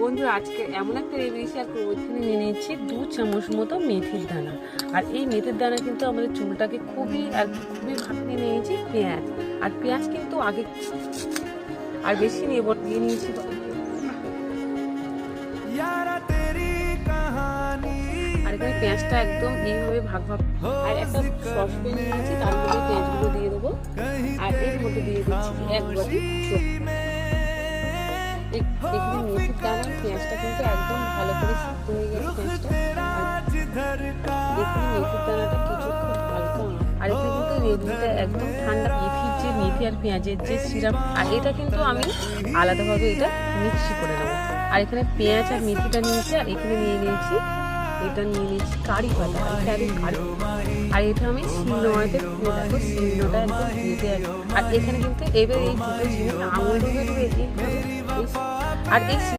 বন্ধুরা আজকে এমন একটা রেসিপি শেয়ার করবো। এখানে নিয়ে নিয়েছি 2 চামচ মতো মেথির দানা। আর এই মেথির দানা কিন্তু আমাদের চুলটাকে খুবই ভালো নিয়েছি। পেঁয়াজ আর পেঁয়াজ কিন্তু আগে আর বেশি নিয়ে নিয়েছি। আর এখানে পেঁয়াজটা একদম এইভাবে ভাগ আর একটা সসপ্যান নিয়েছি, তার মধ্যে পেঁয়াজগুলো দিয়ে দেবো। আর এর মধ্যে দিয়ে দিচ্ছি 1 বাটি এখানে মেথির দানা পেঁয়াজটা কিন্তু একদম ভালো করে সিদ্ধ হয়ে গেছে পেঁয়াজটা। এখানে মেথির দানাটা কিছুক্ষণ হালকা আর এখানে কিন্তু রেডমিটা একদম ঠান্ডা মেথির যে মেথি আর পেঁয়াজের যে সিরাপ, আর এটা কিন্তু আমি আলাদাভাবে এটা মিক্সি করে নেবো। আর এখানে পেঁয়াজ আর মেথিটা নিয়েছি, আর এখানে নিয়ে নিয়েছি কারি পাতা আর এটা আমি শিলনোড়াতে খুলে রাখবো। শিলনোড়া একদম ভেজে আর এখানে কিন্তু এবার এই দুটো জিনিস আঙুল দিয়ে আর এই